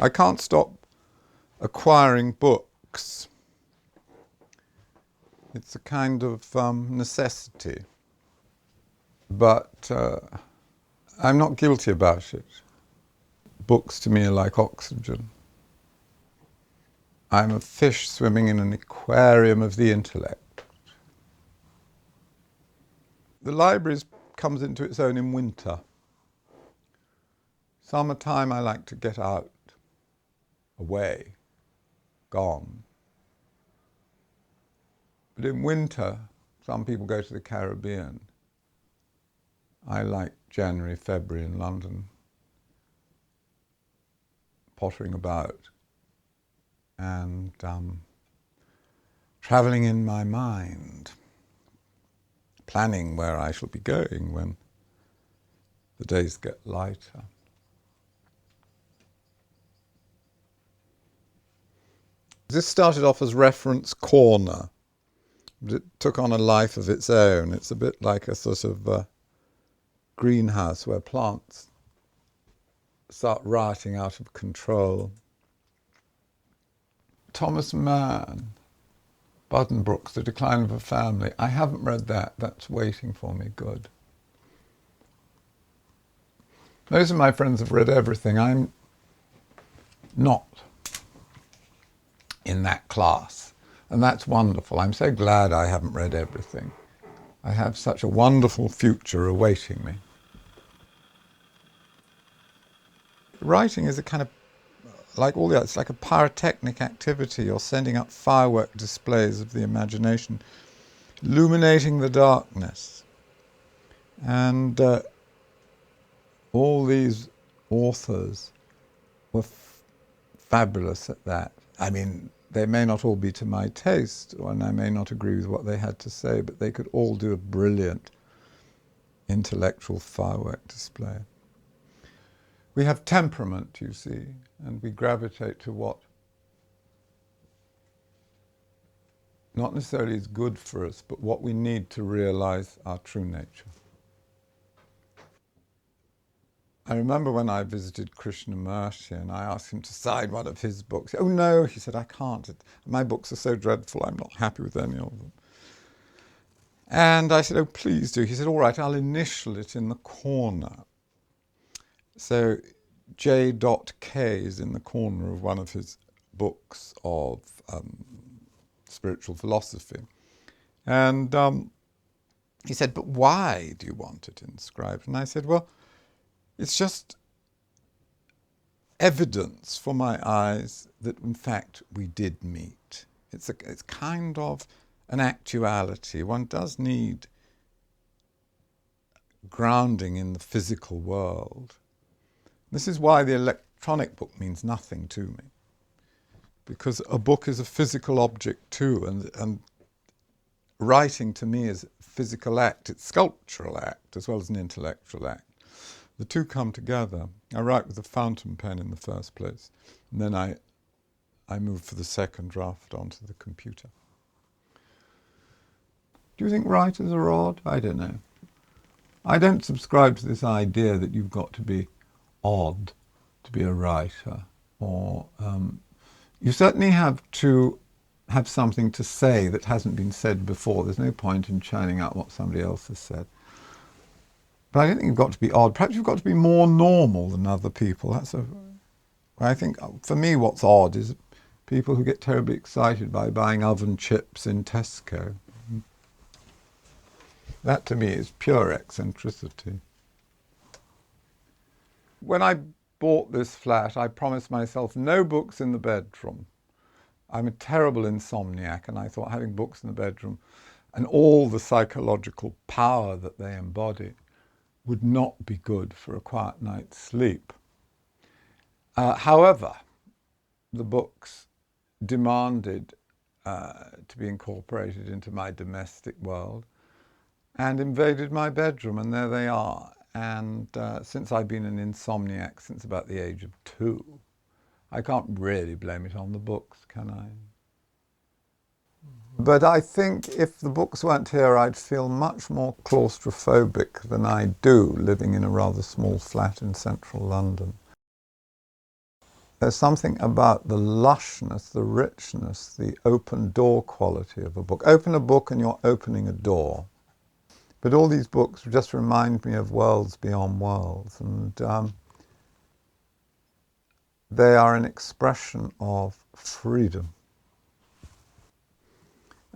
I can't stop acquiring books. It's a kind of necessity. But I'm not guilty about it. Books to me are like oxygen. I'm a fish swimming in an aquarium of the intellect. The library comes into its own in winter. Summertime I like to get out, away, gone. But in winter, some people go to the Caribbean. I like January, February in London, pottering about and travelling in my mind, planning where I shall be going when the days get lighter. This started off as Reference Corner, but it took on a life of its own. It's a bit like a sort of greenhouse where plants start rioting out of control. Thomas Mann, Buddenbrooks, The Decline of a Family. I haven't read that. That's waiting for me. Good. Most of my friends have read everything. I'm not in that class. And that's wonderful. I'm so glad I haven't read everything. I have such a wonderful future awaiting me. Writing is a kind of, like all the others, it's like a pyrotechnic activity. You're sending up firework displays of the imagination, illuminating the darkness. And all these authors were fabulous at that. I mean, they may not all be to my taste, and I may not agree with what they had to say, but they could all do a brilliant intellectual firework display. We have temperament, you see, and we gravitate to what not necessarily is good for us, but what we need to realize our true nature. I remember when I visited Krishnamurti and I asked him to sign one of his books. Oh no, he said, I can't. My books are so dreadful, I'm not happy with any of them. And I said, oh, please do. He said, all right, I'll initial it in the corner. So J.K. is in the corner of one of his books of spiritual philosophy. And he said, but why do you want it inscribed? And I said, well, it's just evidence for my eyes that, in fact, we did meet. It's kind of an actuality. One does need grounding in the physical world. This is why the electronic book means nothing to me, because a book is a physical object too, and writing to me is a physical act. It's a sculptural act as well as an intellectual act. The two come together. I write with a fountain pen in the first place, and then I move for the second draft onto the computer. Do you think writers are odd? I don't know. I don't subscribe to this idea that you've got to be odd to be a writer, or you certainly have to have something to say that hasn't been said before. There's no point in churning out what somebody else has said. But I don't think you've got to be odd. Perhaps you've got to be more normal than other people. I think for me what's odd is people who get terribly excited by buying oven chips in Tesco. That to me is pure eccentricity. When I bought this flat, I promised myself no books in the bedroom. I'm a terrible insomniac, and I thought having books in the bedroom and all the psychological power that they embody would not be good for a quiet night's sleep. However, the books demanded to be incorporated into my domestic world and invaded my bedroom, and there they are. And since I've been an insomniac since about the age of 2, I can't really blame it on the books, can I? But I think if the books weren't here, I'd feel much more claustrophobic than I do living in a rather small flat in central London. There's something about the lushness, the richness, the open door quality of a book. Open a book and you're opening a door. But all these books just remind me of worlds beyond worlds, and they are an expression of freedom.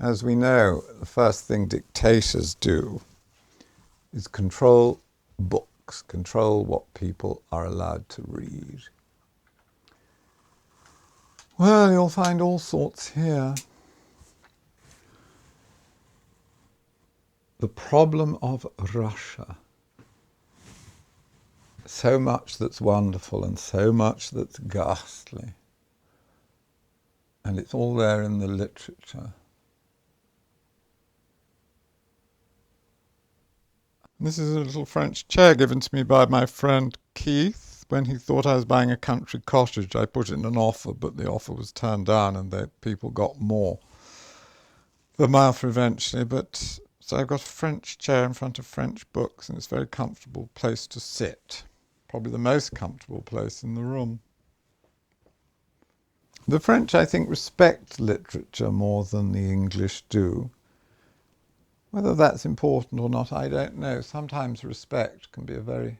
As we know, the first thing dictators do is control books, control what people are allowed to read. Well, you'll find all sorts here. The problem of Russia. So much that's wonderful and so much that's ghastly. And it's all there in the literature. This is a little French chair given to me by my friend Keith. When he thought I was buying a country cottage, I put in an offer, but the offer was turned down and people got more the my offer eventually. But so I've got a French chair in front of French books, and it's a very comfortable place to sit. Probably the most comfortable place in the room. The French, I think, respect literature more than the English do. Whether that's important or not, I don't know. Sometimes respect can be a very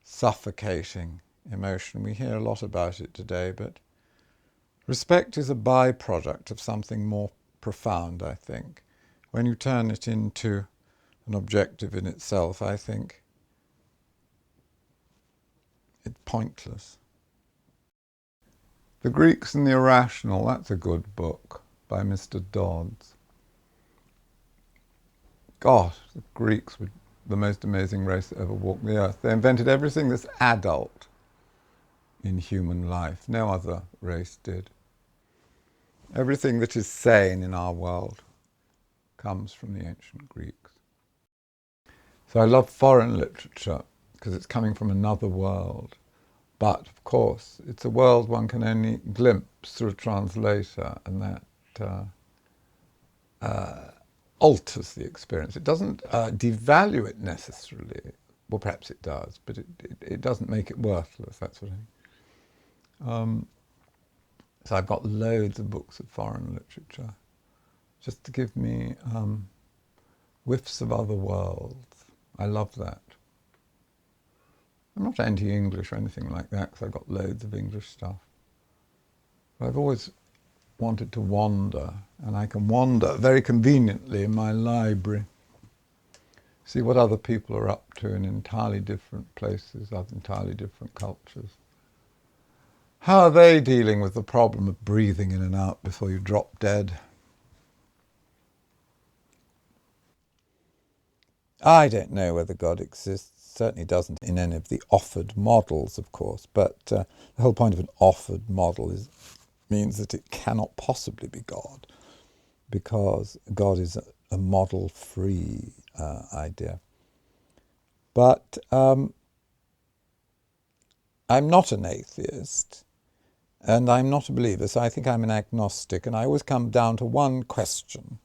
suffocating emotion. We hear a lot about it today, but respect is a byproduct of something more profound, I think. When you turn it into an objective in itself, I think it's pointless. The Greeks and the Irrational, that's a good book by Mr. Dodds. God, the Greeks were the most amazing race that ever walked the earth. They invented everything that's adult in human life. No other race did. Everything that is sane in our world comes from the ancient Greeks. So I love foreign literature because it's coming from another world. But, of course, it's a world one can only glimpse through a translator, and that alters the experience. It doesn't devalue it necessarily. Well, perhaps it does, but it doesn't make it worthless, that's what I mean. So I've got loads of books of foreign literature, just to give me whiffs of other worlds. I love that. I'm not anti-English or anything like that, because I've got loads of English stuff. But I've always wanted to wander, and I can wander very conveniently in my library, see what other people are up to in entirely different places, entirely different cultures. How are they dealing with the problem of breathing in and out before you drop dead? I don't know whether God exists. Certainly doesn't in any of the offered models, of course, but the whole point of an offered model means that it cannot possibly be God, because God is a model-free idea. But I'm not an atheist, and I'm not a believer, so I think I'm an agnostic, and I always come down to one question,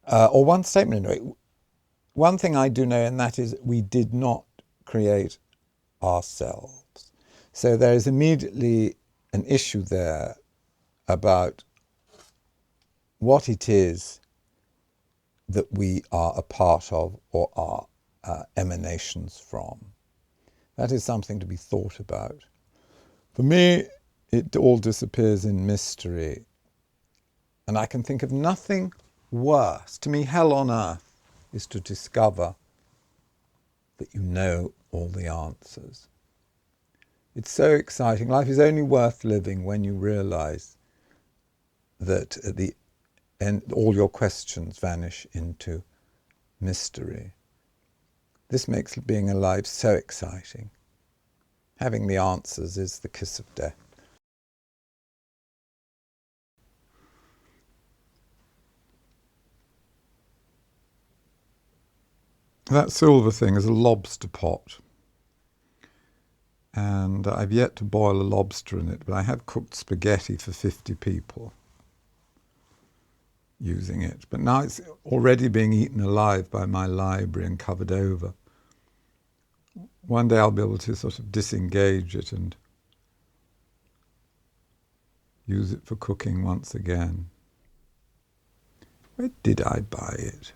or one statement anyway. One thing I do know, and that is we did not create ourselves. So there is immediately an issue there about what it is that we are a part of or are emanations from. That is something to be thought about. For me, it all disappears in mystery, and I can think of nothing worse. To me, hell on earth is to discover that you know all the answers. It's so exciting. Life is only worth living when you realize that at the end all your questions vanish into mystery. This makes being alive so exciting. Having the answers is the kiss of death. That silver thing is a lobster pot. And I've yet to boil a lobster in it, but I have cooked spaghetti for 50 people using it. But now it's already being eaten alive by my library and covered over one day I'll be able to sort of disengage it and use it for cooking once again. Where did I buy it?